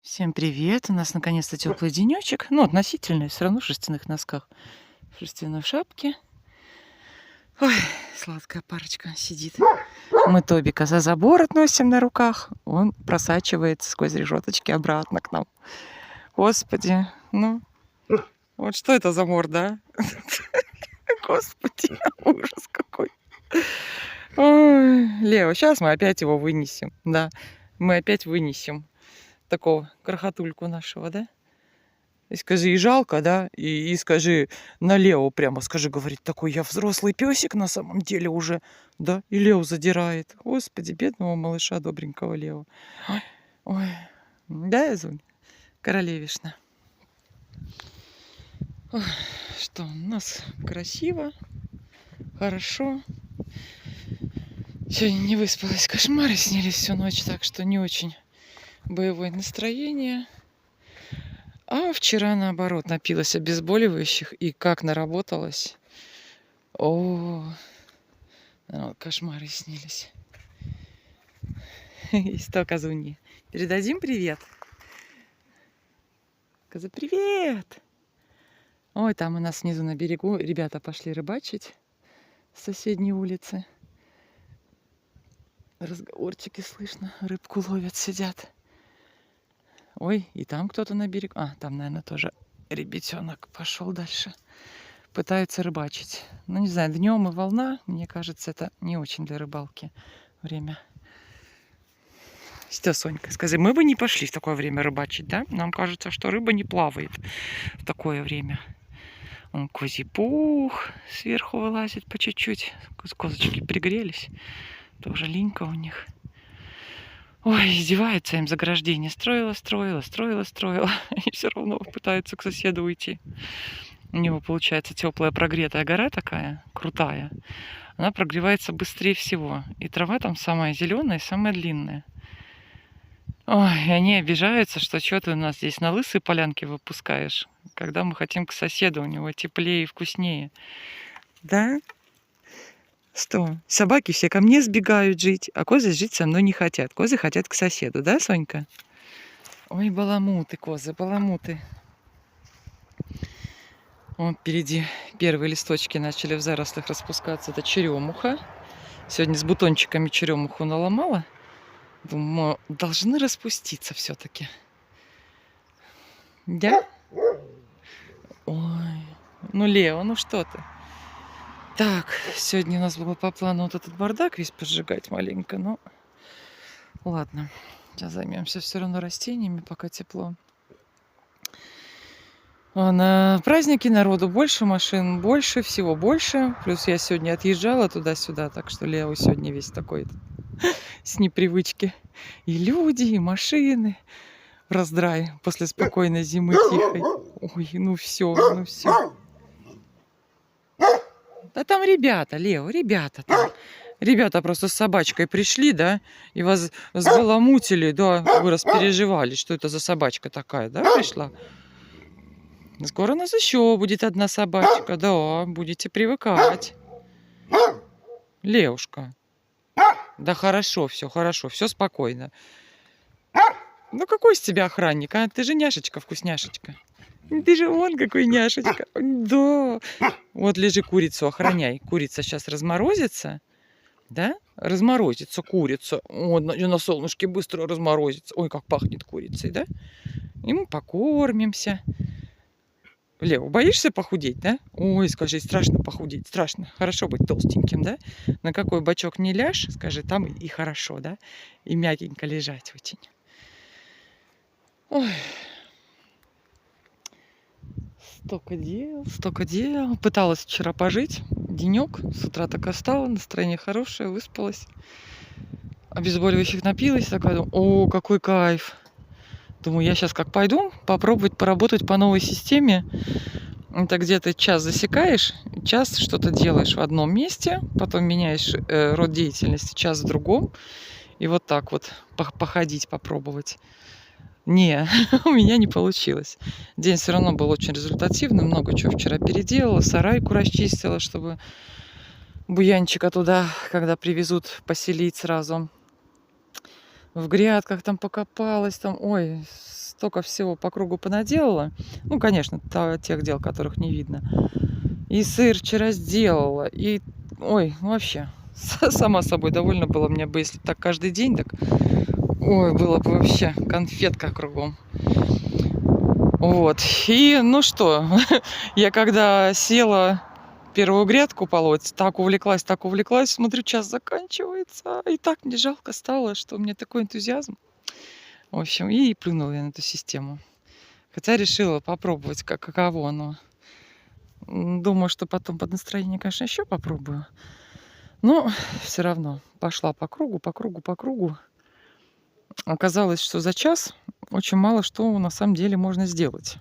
Всем привет! У нас наконец-то теплый денечек. Ну, относительно, все равно в шерстяных носках, в шерстяной шапке. Ой, сладкая парочка сидит. Мы Тобика за забор относим на руках. Он просачивается сквозь решеточки обратно к нам. Господи, ну, вот что это за морда, а? Господи, ужас какой. Ой, Лео, сейчас мы опять его вынесем. Да, мы опять вынесем такого крохотульку нашего, да? И скажи, и жалко, да? И скажи на Лео прямо, скажи, говорит, такой я взрослый песик на самом деле уже, да? И Лео задирает. Господи, бедного малыша добренького Лео. Ой, ой. Да, Изунь? Королевишна. Ой, что, у нас красиво, хорошо. Сегодня не выспалась, кошмары снились всю ночь, так что не очень боевое настроение. А вчера, наоборот, напилась обезболивающих и как наработалась. О, кошмары снились. И что, Казуньи? Передадим привет? Каза, привет! Ой, там у нас внизу на берегу ребята пошли рыбачить с соседней улицы. Разговорчики слышно, рыбку ловят, сидят. Ой, и там кто-то на берегу. А, там, наверное, тоже ребятенок пошел дальше. Пытаются рыбачить. Ну, не знаю, днем и волна, мне кажется, это не очень для рыбалки время. Что, Сонька, скажи, мы бы не пошли в такое время рыбачить, да? Нам кажется, что рыба не плавает в такое время. Он козий пух сверху вылазит по чуть-чуть. Козочки пригрелись. Тоже линька у них. Ой, издевается им заграждение. Строила. И все равно пытаются к соседу уйти. У него получается теплая прогретая гора такая, крутая. Она прогревается быстрее всего. И трава там самая зеленая и самая длинная. Ой, и они обижаются, что ты у нас здесь на лысой полянке выпускаешь, когда мы хотим к соседу, у него теплее и вкуснее. Да? Что? Собаки все ко мне сбегают жить, а козы жить со мной не хотят. Козы хотят к соседу, да, Сонька? Ой, баламуты, козы, баламуты. Вон впереди первые листочки начали в зарослях распускаться. Это черемуха. Сегодня с бутончиками черемуху наломала. Думаю, должны распуститься все-таки. Да? Ой, ну, Лео, ну что ты? Так, сегодня у нас было по плану вот этот бардак весь поджигать маленько, но ладно. Сейчас займемся все равно растениями, пока тепло. А на праздники народу больше машин, больше всего, больше. Плюс я сегодня отъезжала туда-сюда, так что Лео сегодня весь такой с непривычки. И люди, и машины в раздрае после спокойной зимы тихой. Ой, ну все, ну все. Да там ребята, Лео, ребята там. Ребята просто с собачкой пришли, да, и вас сбаламутили, да, вы распереживали, что это за собачка такая, да, пришла? Скоро у нас еще будет одна собачка, да, будете привыкать. Леушка. Да хорошо, все спокойно. Ну какой из тебя охранник, а? Ты же няшечка, вкусняшечка. Ты же вон какой няшечка. Да. Вот лежи, курицу охраняй. Курица сейчас разморозится. Да? Разморозится курица. О, на солнышке быстро разморозится. Ой, как пахнет курицей, да? И мы покормимся. Лео, боишься похудеть, да? Ой, скажи, страшно похудеть, страшно. Хорошо быть толстеньким, да? На какой бочок не ляжь, скажи, там и хорошо, да? И мягенько лежать очень. Ой. Столько дел. Пыталась вчера пожить. Денек. С утра так встала, настроение хорошее, выспалась. Обезболивающих напилась. Такая, думаю, о, какой кайф. Думаю, я сейчас как пойду попробовать поработать по новой системе. Это где-то час засекаешь, час что-то делаешь в одном месте, потом меняешь род деятельности, час в другом. И вот так вот походить, попробовать. Не, у меня не получилось. День все равно был очень результативный. Много чего вчера переделала. Сарайку расчистила, чтобы буянчика туда, когда привезут, поселить сразу. В грядках там покопалась. Там, ой, столько всего по кругу понаделала. Ну, конечно, тех дел, которых не видно. И сыр вчера сделала. И, ой, вообще, сама собой довольна была. Мне бы, если так каждый день, так, ой, было бы вообще конфетка кругом. Вот. И, ну что, я когда села первую грядку полоть, так увлеклась, смотрю, час заканчивается. И так мне жалко стало, что у меня такой энтузиазм. В общем, и плюнула я на эту систему. Хотя решила попробовать, каково оно. Думаю, что потом под настроение, конечно, еще попробую. Но все равно пошла по кругу, по кругу, по кругу. Оказалось, что за час очень мало что на самом деле можно сделать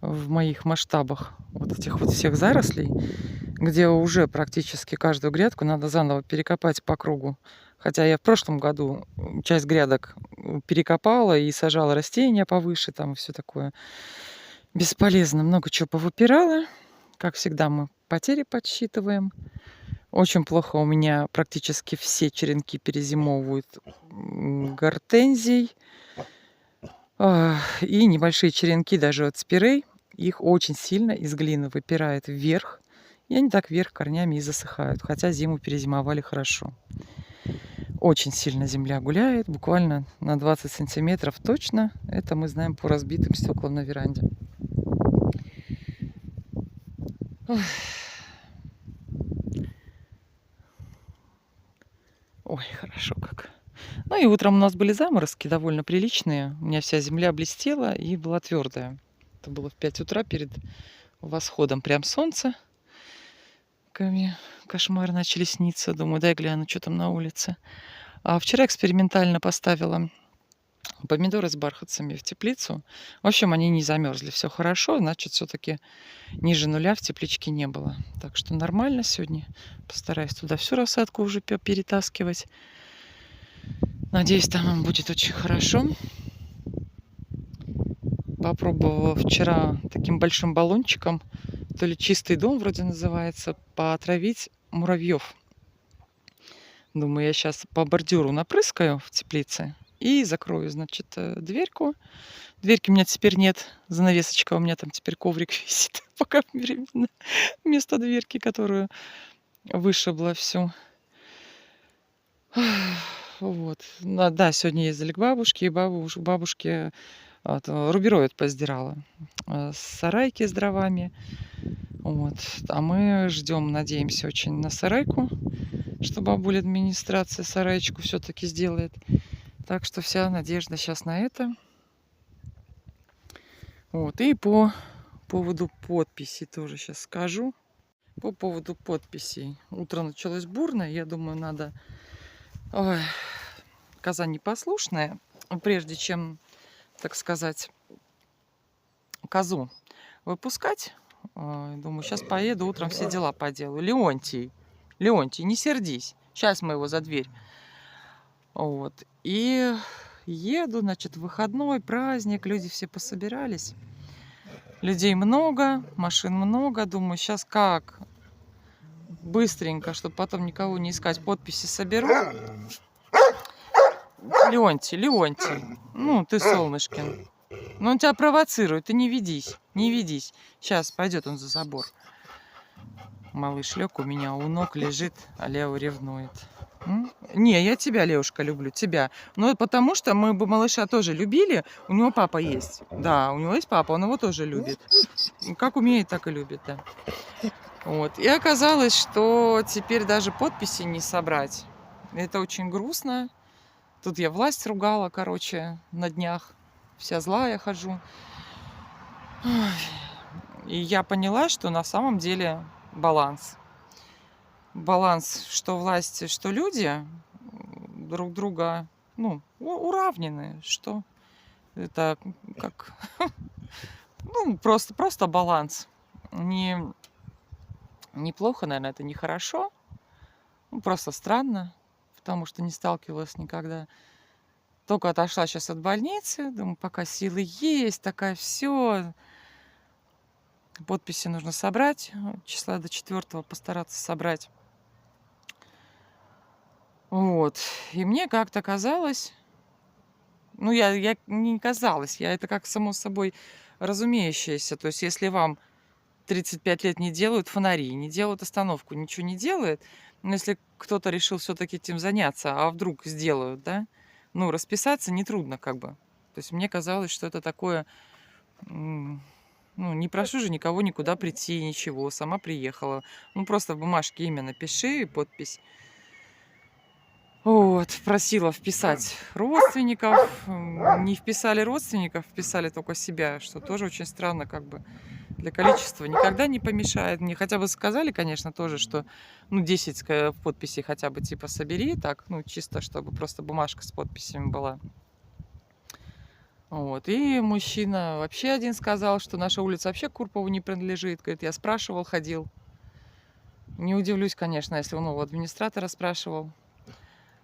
в моих масштабах вот этих вот всех зарослей, где уже практически каждую грядку надо заново перекопать по кругу. Хотя я в прошлом году часть грядок перекопала и сажала растения повыше, там все такое. Бесполезно, много чего повыпирала. Как всегда, мы потери подсчитываем. Очень плохо у меня практически все черенки перезимовывают гортензий. И небольшие черенки даже от спирей, их очень сильно из глины выпирает вверх. И они так вверх корнями и засыхают, хотя зиму перезимовали хорошо. Очень сильно земля гуляет, буквально на 20 сантиметров точно. Это мы знаем по разбитым стеклам на веранде. Ой, хорошо как. Ну и утром у нас были заморозки довольно приличные. У меня вся земля блестела и была твердая. Это было в 5 утра перед восходом. Прям солнце. Кошмары начали сниться. Думаю, дай гляну, что там на улице. А вчера экспериментально поставила помидоры с бархатцами в теплицу. В общем, они не замерзли. Все хорошо, значит, все-таки ниже нуля в тепличке не было. Так что нормально сегодня. Постараюсь туда всю рассадку уже перетаскивать. Надеюсь, там будет очень хорошо. Попробовала вчера таким большим баллончиком, то ли чистый дом вроде называется, поотравить муравьев. Думаю, я сейчас по бордюру напрыскаю в теплице и закрою, значит, дверьку. Дверьки у меня теперь нет, занавесочка, у меня там теперь коврик висит, пока временно, вместо дверки, которую вышибла всю. Вот. Да, сегодня ездили к бабушке, и бабушке рубероид поздирала. Сарайки с дровами. Вот. А мы ждем, надеемся очень на сарайку, что бабуля администрация сараечку все-таки сделает. Так что вся надежда сейчас на это. Вот. И по поводу подписи тоже сейчас скажу. По поводу подписей. Утро началось бурно. Я думаю, надо... Ой, коза непослушная. Прежде чем, так сказать, козу выпускать, думаю, сейчас поеду, утром все дела поделаю. Леонтий, не сердись. Сейчас мы его за дверь. Вот. И еду, значит, выходной, праздник, люди все пособирались. Людей много, машин много. Думаю, сейчас как быстренько, чтобы потом никого не искать, подписи соберу. Леонтий, ну ты солнышкин. Ну он тебя провоцирует, ты не ведись, не ведись. Сейчас пойдет он за забор. Малыш лег у меня у ног лежит, а Лео ревнует. Не, я тебя, Леушка, люблю, тебя. Ну, потому что мы бы малыша тоже любили. У него папа есть. Да, у него есть папа, он его тоже любит. Как умеет, так и любит, да. Вот. И оказалось, что теперь даже подписи не собрать. Это очень грустно. Тут я власть ругала, короче, на днях. Вся злая хожу. И я поняла, что на самом деле баланс. Баланс, что власти, что люди друг друга, ну, уравнены. Что это как... Ну, просто баланс. Неплохо, наверное, это нехорошо. Ну, просто странно, потому что не сталкивалась никогда. Только отошла сейчас от больницы, думаю, пока силы есть, такая все. Подписи нужно собрать, числа до 4 постараться собрать. Вот. И мне как-то казалось, Ну, я не казалось, это как само собой разумеющееся. То есть, если вам 35 лет не делают фонари, не делают остановку, ничего не делает, но если кто-то решил все-таки этим заняться, а вдруг сделают, да, ну, расписаться нетрудно как бы. То есть мне казалось, что это такое, ну, не прошу же никого никуда прийти, ничего, сама приехала. Ну, просто в бумажке имя напиши, подпись. Вот, просила вписать родственников. Не вписали родственников, вписали только себя, что тоже очень странно, как бы для количества никогда не помешает. Мне хотя бы сказали, конечно, тоже, что ну 10 подписей хотя бы типа собери, так, ну чисто, чтобы просто бумажка с подписями была. Вот. И мужчина вообще один сказал, что наша улица вообще Курпову не принадлежит. Говорит, я спрашивал, ходил. Не удивлюсь, конечно, если он у администратора спрашивал.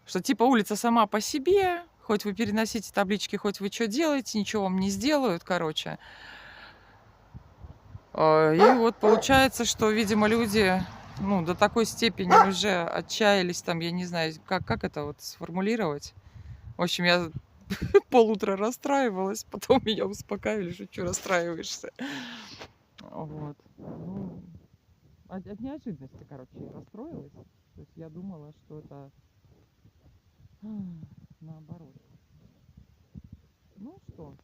Что типа улица сама по себе, хоть вы переносите таблички, хоть вы что делаете, ничего вам не сделают, короче. И вот получается, что, видимо, люди, ну, до такой степени уже отчаялись, там, я не знаю, как это вот сформулировать. В общем, я полутора расстраивалась, потом меня успокаивали, что что расстраиваешься. Вот. Ну, от неожиданности, короче, я расстроилась. То есть я думала, что это наоборот. Ну что,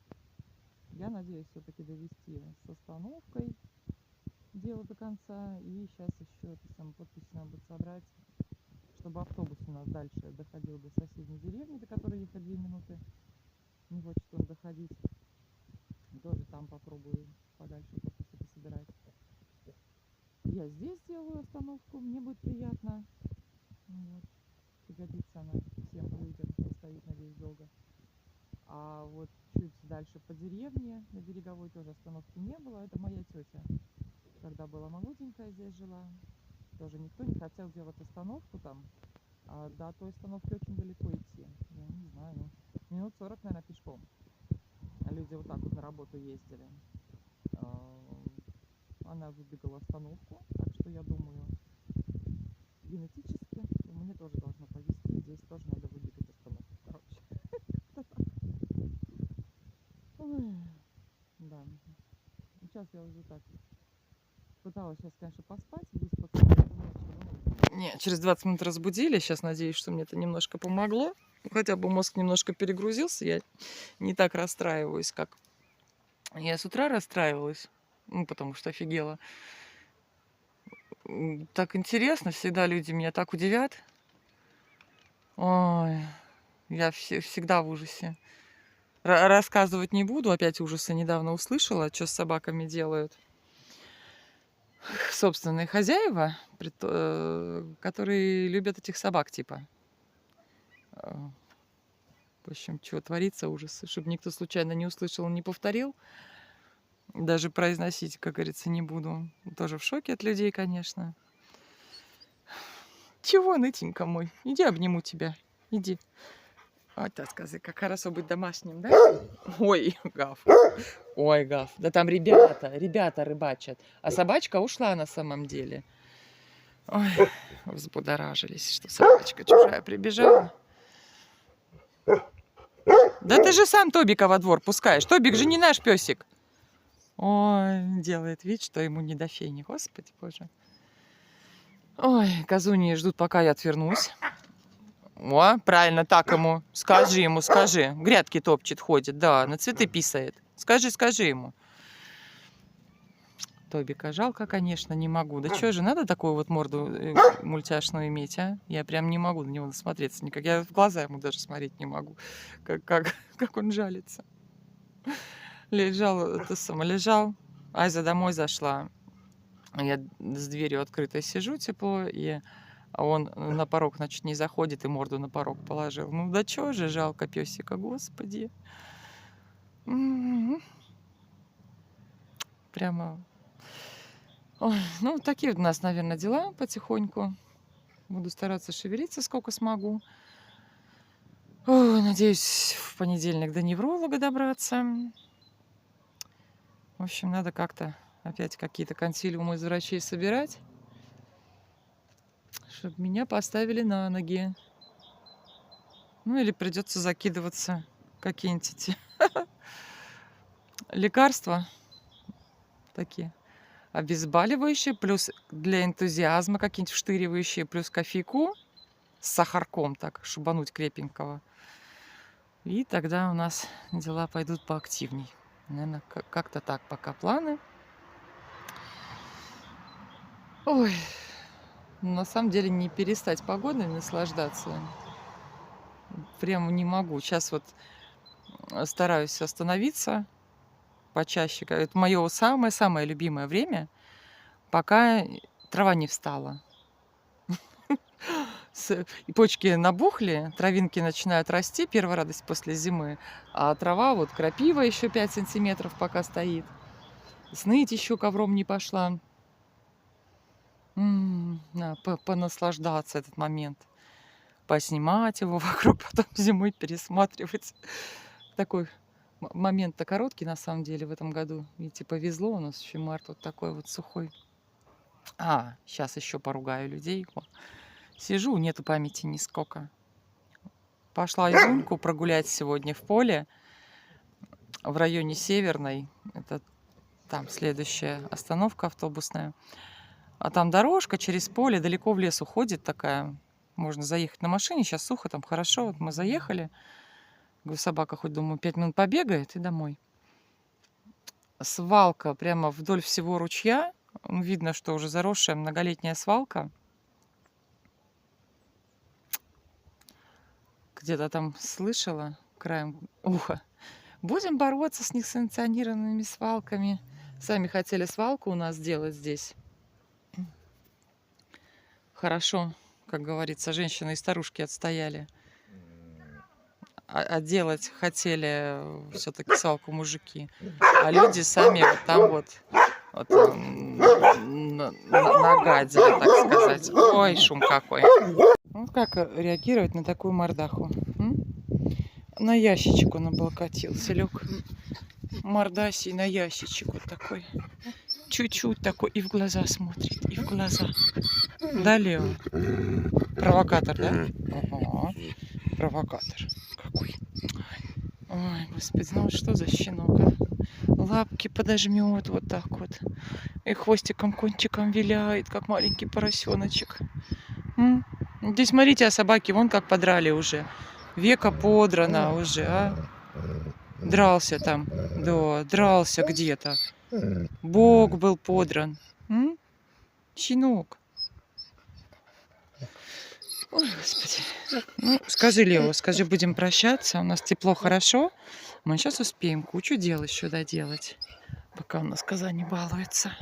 я надеюсь все-таки довести с остановкой дело до конца. И сейчас еще это самое подпись надо будет собрать, чтобы автобус у нас дальше доходил до соседней деревни, до которой ехать 2 минуты. Не хочет он доходить. Тоже там попробую подальше подписи пособирать. Я здесь делаю остановку, мне будет приятно. Вот. Пригодится она всем людям, кто стоит, надеюсь, долго. А вот чуть дальше по деревне, на Береговой тоже остановки не было. Это моя тетя, когда была молоденькая, здесь жила. Тоже никто не хотел делать остановку там. А до той остановки очень далеко идти. Я не знаю, ну, минут 40, наверное, пешком. А люди вот так вот на работу ездили. Она выбегала остановку, так что я думаю, генетически мне тоже должно повезти. Здесь тоже надо выбегать остановку, короче. Ой, да. Сейчас я уже так пыталась сейчас, конечно, поспать, выспаться. Не, через 20 минут разбудили. Сейчас надеюсь, что мне это немножко помогло. Хотя бы мозг немножко перегрузился. Я не так расстраиваюсь, как я с утра расстраивалась. Ну, потому что офигела. Так интересно, всегда люди меня так удивят. Ой, я всегда в ужасе. Рассказывать не буду, опять ужасы недавно услышала, что с собаками делают. Собственные хозяева, которые любят этих собак, типа. В общем, что творится, ужасы. Чтобы никто случайно не услышал, не повторил. Даже произносить, как говорится, не буду. Тоже в шоке от людей, конечно. Чего, нытенька мой? Иди обниму тебя. Иди. Вот так сказать, как хорошо быть домашним, да? Ой, Гав. Ой, Гав. Да там ребята рыбачат. А собачка ушла на самом деле. Ой, взбудоражились, что собачка чужая прибежала. Да ты же сам Тобика во двор пускаешь. Тобик же не наш песик. Ой, делает вид, что ему не до фени. Господи боже. Ой, козуни ждут, пока я отвернусь. О, правильно, так ему. Скажи ему, скажи. Грядки топчет, ходит, да, на цветы писает. Скажи ему. Тобика жалко, конечно, не могу. Да что же, надо такую вот морду мультяшную иметь, а? Я прям не могу на него насмотреться никак. Я в глаза ему даже смотреть не могу, как он жалится. Лежал. Айза домой зашла. Я с дверью открытой сижу, тепло, и он на порог, значит, не заходит и морду на порог положил. Ну да чё же, жалко пёсика, господи. Прямо... Ой, ну, такие у нас, наверное, дела потихоньку. Буду стараться шевелиться, сколько смогу. Ой, надеюсь, в понедельник до невролога добраться. В общем, надо как-то опять какие-то консилиумы из врачей собирать, чтобы меня поставили на ноги. Ну, или придется закидываться какие-нибудь эти лекарства такие обезболивающие, плюс для энтузиазма какие-нибудь вштыривающие, плюс кофейку с сахарком, так, шибануть крепенького. И тогда у нас дела пойдут поактивней. Наверное, как-то так пока планы. Ой, на самом деле не перестать погодой наслаждаться. Прямо не могу. Сейчас вот стараюсь остановиться почаще. Это мое самое-самое любимое время, пока трава не встала. И почки набухли, травинки начинают расти, первая радость после зимы, а трава, вот крапива еще 5 сантиметров пока стоит, сныть еще ковром не пошла. Понаслаждаться этот момент, поснимать его вокруг, потом зимой пересматривать. Такой момент-то короткий на самом деле в этом году. Видите, повезло, у нас еще март вот такой вот сухой. Сейчас еще поругаю людей. Сижу, нету памяти нисколько. Пошла Изюмку прогулять сегодня в поле в районе Северной. Это там следующая остановка автобусная. А там дорожка через поле, далеко в лес уходит такая. Можно заехать на машине, сейчас сухо, там хорошо. Вот мы заехали. Говорю, собака хоть, думаю, 5 минут побегает и домой. Свалка прямо вдоль всего ручья. Видно, что уже заросшая многолетняя свалка. Где-то там слышала краем уха. Будем бороться с несанкционированными свалками. Сами хотели свалку у нас сделать здесь. Хорошо, как говорится, женщины и старушки отстояли. А делать хотели все-таки свалку мужики. А люди сами вот там вот нагадили, так сказать. Ой, шум какой. Ну, как реагировать на такую мордаху? На ящичек он облокотился, лег. Мордасий на ящичек вот такой. Чуть-чуть такой и в глаза смотрит, и в глаза. Да, Лео? Провокатор, да? Ага. Провокатор. Какой? Ой, господи, ну что за щенок, а? Лапки подожмет вот так вот. И хвостиком, кончиком виляет, как маленький поросеночек. Здесь, смотрите, а собаки вон как подрали уже. Века подрана уже, а? Дрался там. Да, дрался где-то. Бог был подран. Щенок. Ой, господи. Ну, скажи, Лео, скажи, будем прощаться. У нас тепло, хорошо. Мы сейчас успеем кучу дел еще доделать, пока у нас коза не балуется.